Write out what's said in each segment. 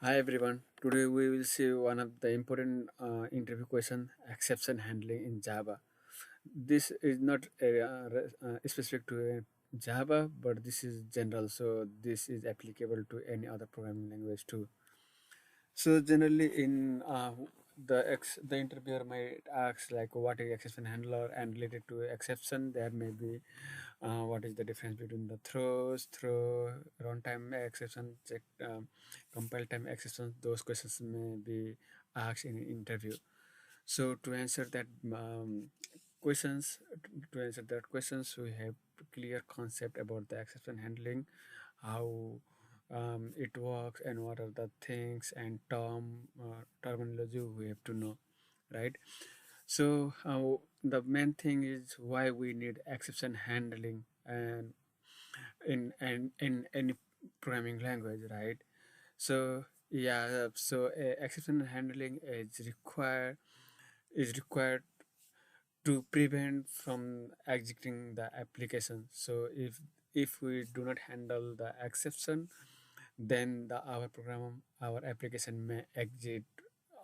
Hi everyone. Today we will see one of the important interview question: exception handling in Java. This is not specific to Java, but this is general, so this is applicable to any other programming language too. So generally, in the interviewer might ask like, what is exception handler, and related to exception, there may be what is the difference between the throw, runtime exception, check, compile time exception. Those questions may be asked in interview. So to answer that questions, we have clear concept about the exception handling, how it works, and what are the things and terminology we have to know, right? So the main thing is why we need exception handling and in any programming language, right? So yeah, so exception handling is required to prevent from exiting the application. So if we do not handle the exception, then our application may exit,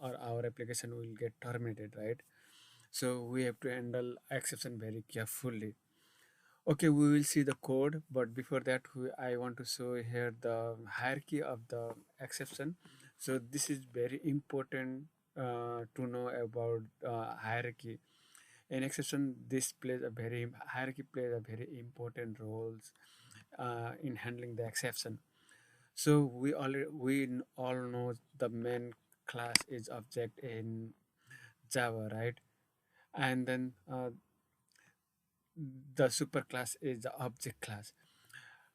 or our application will get terminated, right? So we have to handle exception very carefully. Okay, we will see the code, but before that, I want to show here the hierarchy of the exception. So this is very important to know about hierarchy. In exception, this plays a very hierarchy plays a very important roles in handling the exception. So we all know the main class is object in Java, right? And then the superclass is the object class.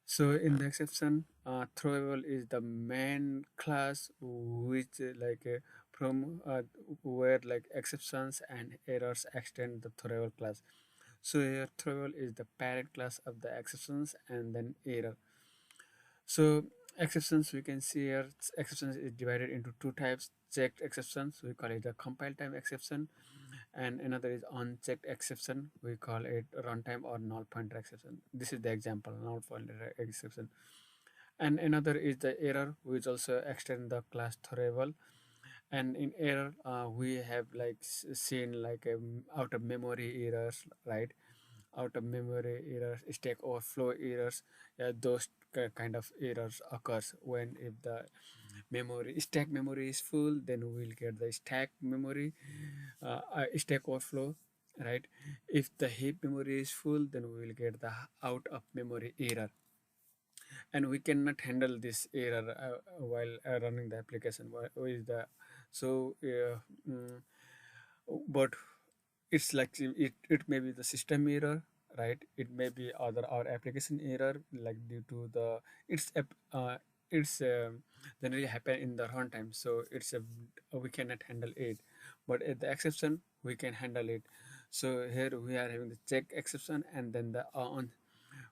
So in the exception, throwable is the main class, which from where like exceptions and errors extend the throwable class. So here throwable is the parent class of the exceptions and then error. So exceptions, we can see here exceptions is divided into two types: checked exceptions, we call it the compile time exception, and another is unchecked exception, we call it runtime or null pointer exception. This is the example, null pointer exception. And another is the error, which also extend the class throwable. And in error, we have like seen like out of memory errors, right? Out of memory errors, stack overflow errors. Yeah, those kind of errors occurs when if the stack memory is full, then we will get the stack memory, stack overflow, right? If the heap memory is full, then we will get the out of memory error, and we cannot handle this error while running the application. Is the so mm, but it's like it may be the system error, right? It may be other our application error, like due to the it's generally happen in the runtime, so we cannot handle it, but at the exception we can handle it. So here we are having the check exception, and then the on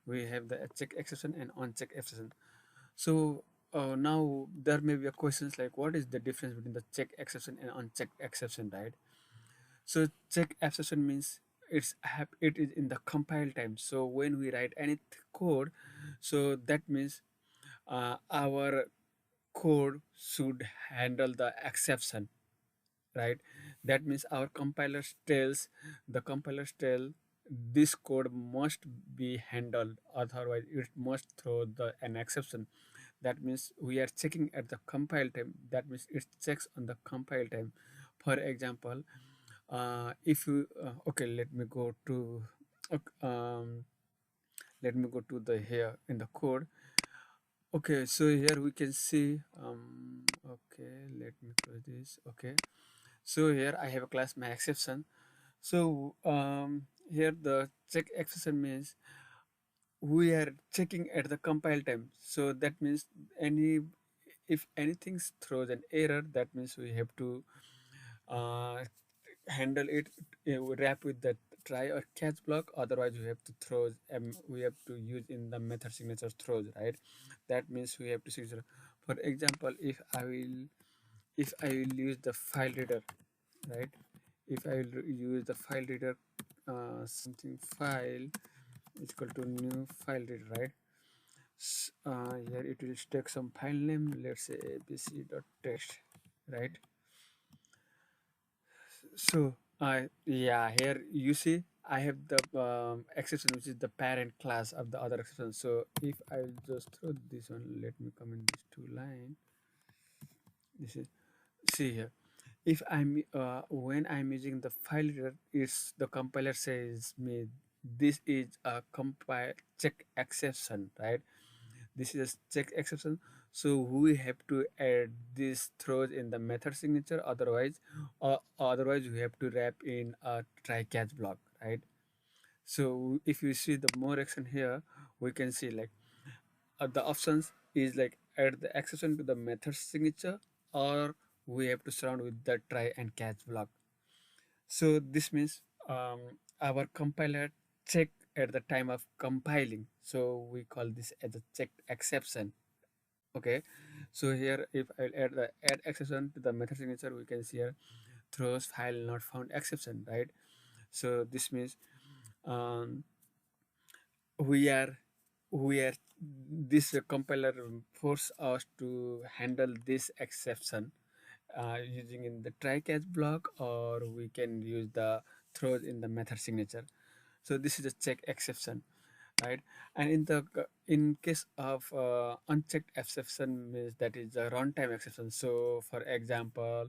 we have the check exception and uncheck exception. So now there may be a questions like, what is the difference between the check exception and unchecked exception, right? So check exception means it is in the compile time. So when we write any code, so that means our code should handle the exception, right? That means our compilers tell this code must be handled, otherwise it must throw an exception. That means we are checking at the compile time. That means it checks on the compile time. For example, if you okay, ok- um, let me go to the here in the code. Okay, so here we can see okay, let me close this. Okay, so here I have a class my exception. So here the check exception means we are checking at the compile time. So that means any if anything throws an error, that means we have to uh, handle it, wrap with the try or catch block. Otherwise we have to throw, we have to use in the method signature throws, right? That means we have to signature. For example, if I will use the file reader, right? If I will use the file reader, something file is equal to new file reader, right? Here it will take some file name, let's say abc.txt, right? So yeah, here you see I have the exception, which is the parent class of the other exception. So if I just throw this one, let me comment this two line. This is, see here, if I'm when I'm using the file reader, it's the compiler says me this is a compile check exception, right? This is a check exception, so we have to add this throws in the method signature, otherwise we have to wrap in a try catch block, right? So if you see the more action here, we can see like the options is like add the exception to the method signature, or we have to surround with the try and catch block. So this means our compiler check at the time of compiling, so we call this as a checked exception. Okay, so here if I add the add exception to the method signature, we can see here throws file not found exception, right? So this means um, we are we are this compiler force us to handle this exception using in the try catch block, or we can use the throws in the method signature. So this is a check exception, right? And in case of unchecked exception, means that is a runtime exception. So for example,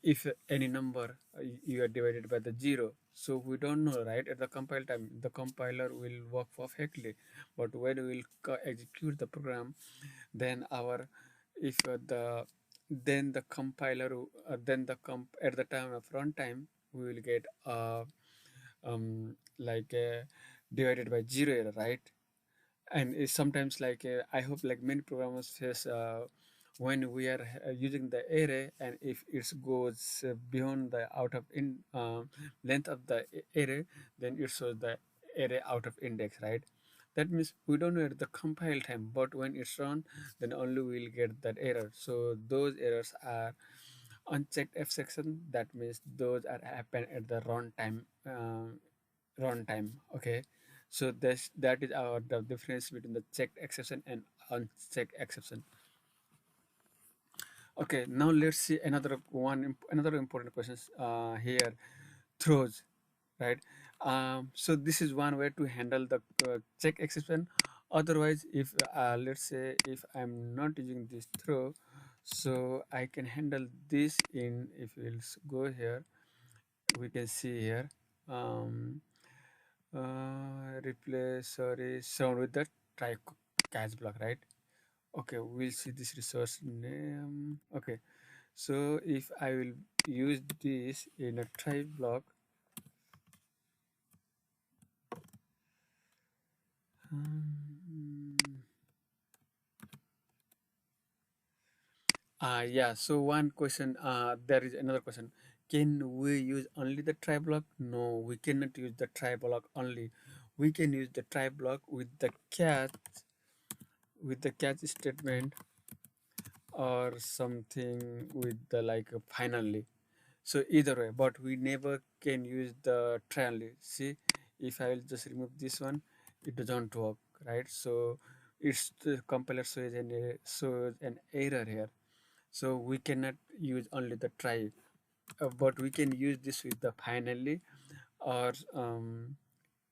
if any number you are divided by the zero, so we don't know, right? At the compile time the compiler will work perfectly, but when we will execute the program, then our if then the compiler then the at the time of runtime we will get like divided by zero error, right? And it's sometimes like I hope like many programmers face when we are using the array, and if it goes beyond the out of in length of the array, then it shows the array out of index, right? That means we don't know at the compile time, but when it's run, then only we'll get that error. So those errors are unchecked exception. That means those are happen at the runtime. Okay, so that is our the difference between the checked exception and unchecked exception. Okay, now let's see another important questions here, throws, right? So this is one way to handle the check exception. Otherwise, if let's say if I'm not using this throw, so I can handle this in, if we'll go here, we can see here um, replace sorry sound with the try catch block, right? Okay, we'll see this resource name. Okay, so if I will use this in a try block, um, yeah, so one question, there is another question. Can we use only the try block? No, we cannot use the try block only. We can use the try block with the catch statement, or something with the like finally. So either way, but we never can use the try only. See, if I will just remove this one, it doesn't work, right? So it's the compiler shows an error here. So we cannot use only the try, but we can use this with the finally or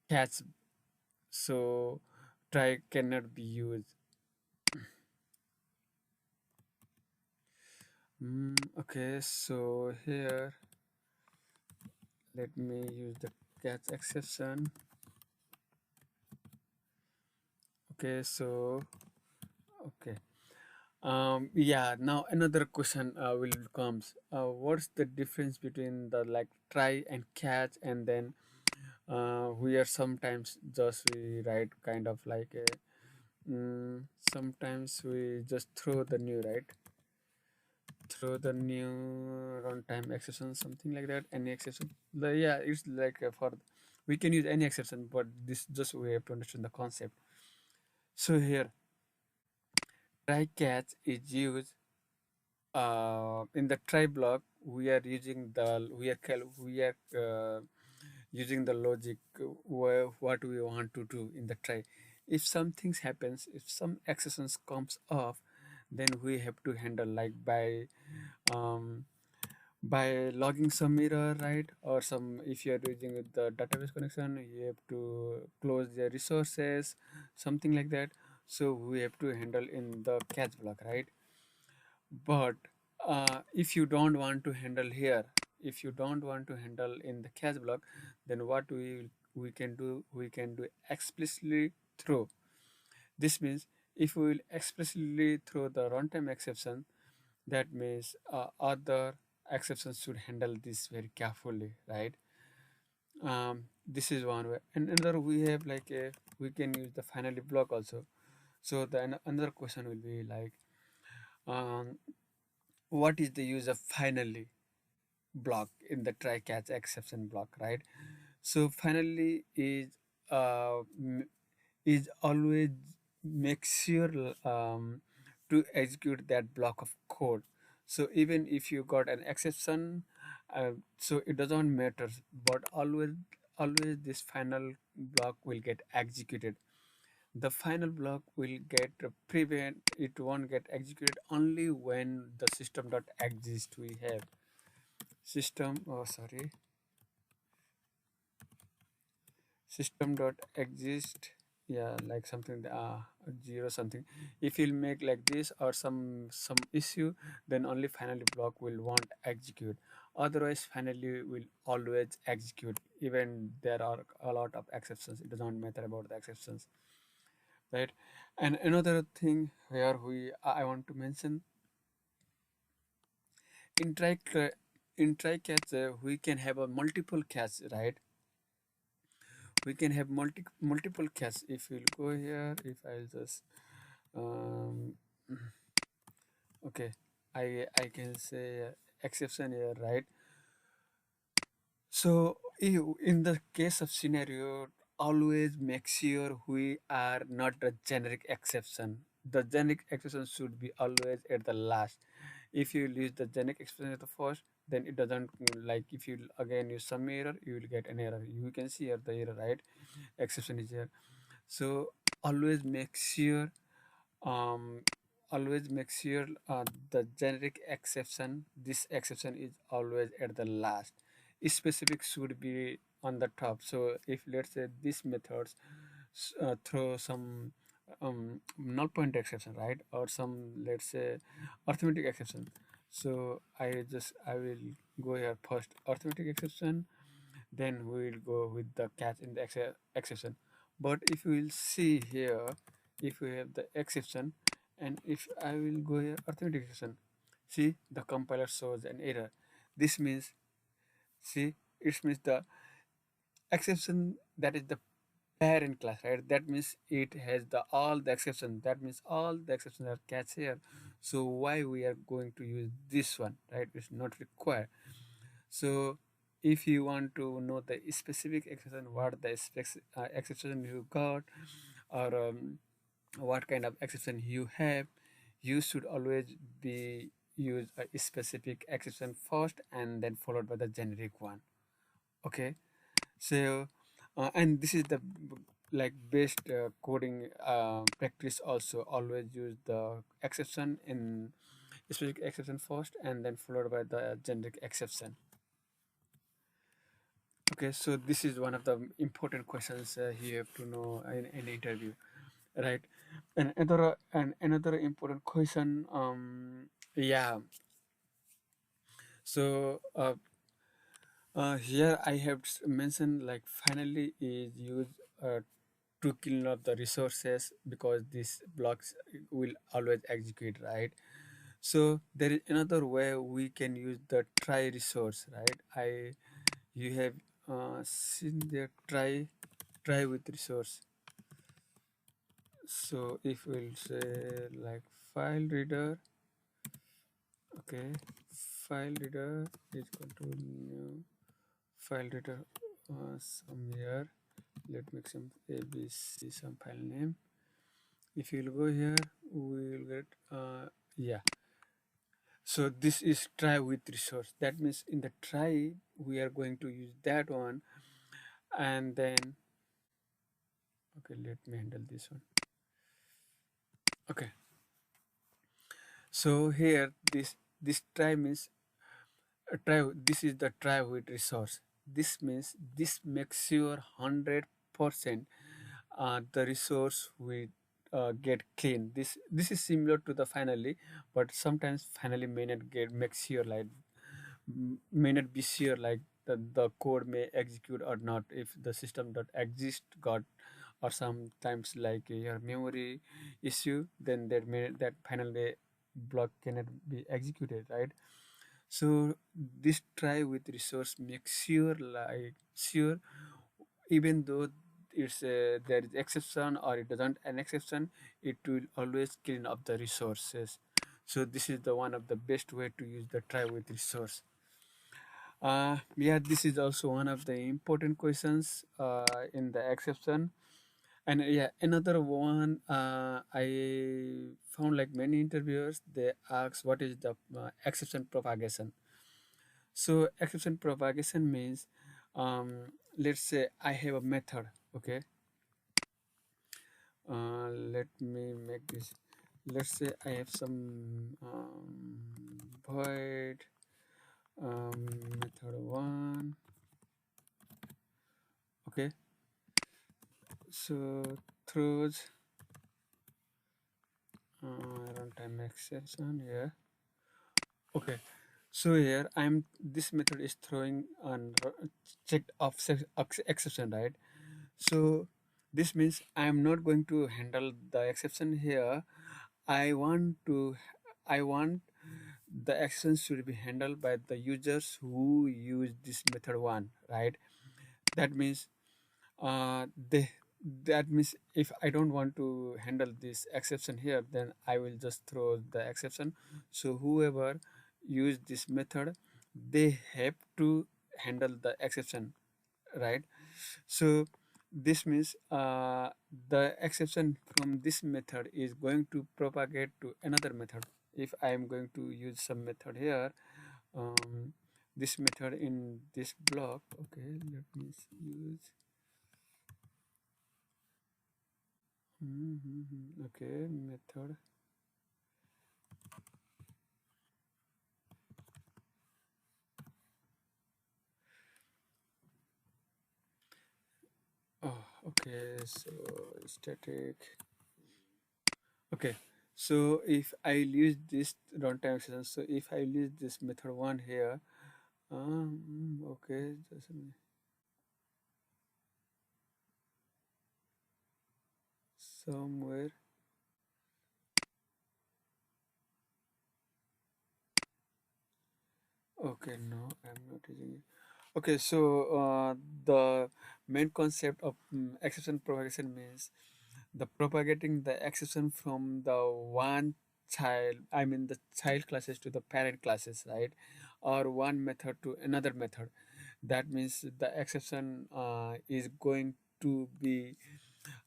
catch. So try cannot be used. Okay, so here let me use the catch exception. Okay, so okay. Yeah, now another question will comes. What's the difference between the like try and catch, and then we are sometimes just we write kind of like a, sometimes we just throw the new, right? Throw the new runtime exception, something like that. Any exception? Yeah, it's like for we can use any exception, but this just we have to understand the concept. So here, try catch is used in the try block. We are using the we are using the logic where what we want to do in the try. if some things happens, if some exceptions comes off, then we have to handle like um, by logging some error, right? Or some, if you are using with the database connection, you have to close the resources, something like that. So we have to handle in the catch block, right? But if you don't want to handle here, if you don't want to handle in the catch block, then what we can do, we can do explicitly throw. This means if we will explicitly throw the runtime exception, that means other exceptions should handle this very carefully, right? This is one way. And another, we have like a, we can use the finally block also. So then another question will be like, um, what is the use of finally block in the try catch exception block, right? So finally is always make sure to execute that block of code. So even if you got an exception, so it doesn't matter, but always this final block will get executed. The final block will get prevent, it won't get executed only when the system dot exist. We have system, oh sorry, system dot exist, yeah, like something zero something. If you'll make like this or some issue, then only finally block will won't execute. Otherwise finally will always execute, even there are a lot of exceptions, it does not matter about the exceptions, right? And another thing where I want to mention, in try catch, we can have a multiple catch, right? We can have multiple caches. If we'll go here, if I'll just um, okay, I can say exception here, right? So in the case of scenario, always make sure we are not a generic exception. The generic exception should be always at the last. If you use the generic exception at the first, then it doesn't, like if you again use some error, you will get an error. You can see here the error, right? Exception is here. So always make sure, um, the generic exception, this exception is always at the last. Specific should be on the top. So if let's say this methods throw some null point exception, right, or some, let's say, arithmetic exception. So I will go here first arithmetic exception, then we will go with the catch in the exception. But if you will see here, if we have the exception, and if I will go here arithmetic exception, see the compiler shows an error. This means, see, it means the exception, that is the parent class, right? That means it has the all the exceptions, that means all the exceptions are catch here. So why we are going to use this one, right? It's not required. So if you want to know the specific exception, what the exception you got, or what kind of exception you have, you should always be use a specific exception first and then followed by the generic one. Okay, so and this is the like best coding practice also. Always use the exception in specific exception first and then followed by the generic exception. Okay, so this is one of the important questions you have to know in an interview, right? And another important question, yeah. So here I have mentioned like finally is used to clean up the resources, because these blocks will always execute, right? So there is another way we can use the try resource, right? You have seen the try with resource. So if we'll say like file reader, okay, file reader is equal to new file reader, somewhere, let me some abc, some file name. If you'll go here, we will get yeah. So this is try with resource. That means in the try we are going to use that one, and then Okay, let me handle this one. Okay, so here this try means try. This is the try with resource. This means this makes sure 100% the resource will get clean. This is similar to the finally, but sometimes finally may not get make sure like may not be sure like the code may execute or not if the system that exist got, or sometimes like your memory issue, then that finally block cannot be executed, right? So this try with resource makes sure like sure, even though there is exception or it doesn't an exception, it will always clean up the resources. So this is the one of the best way to use the try with resource. Yeah, this is also one of the important questions in the exception. And yeah, another one I found like many interviewers they ask what is the exception propagation. So exception propagation means, let's say I have a method. Okay, let me make this. Let's say I have some void method one. Okay, so throws runtime exception here. Okay, so here I'm this method is throwing on checked off exception, right? So this means I'm not going to handle the exception here. I want to I want the actions should be handled by the users who use this method one, right? That means they that means if I don't want to handle this exception here, then I will just throw the exception. So whoever use this method, they have to handle the exception, right? So this means the exception from this method is going to propagate to another method. If I am going to use some method here, um, this method in this block, okay, let me use. Okay, method. Oh, okay. So static. Okay. So if I use this runtime exception, so if I use this method one here, okay, just a minute. Somewhere. Okay, no, I'm not using it. Okay, so the main concept of exception propagation means the propagating the exception from the one child, I mean the child classes to the parent classes, right? Or one method to another method. That means the exception is going to be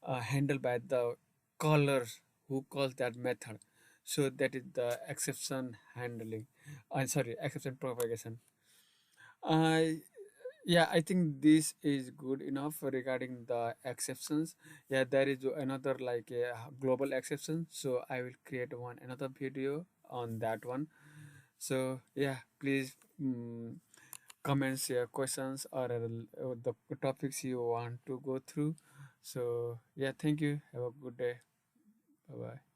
handled by the callers who calls that method. So that is the exception handling. I'm sorry, exception propagation. I yeah, I think this is good enough regarding the exceptions. Yeah, there is another like a global exception. So I will create one another video on that one. So yeah, please comments your questions or the topics you want to go through. So yeah, thank you. Have a good day. Bye bye.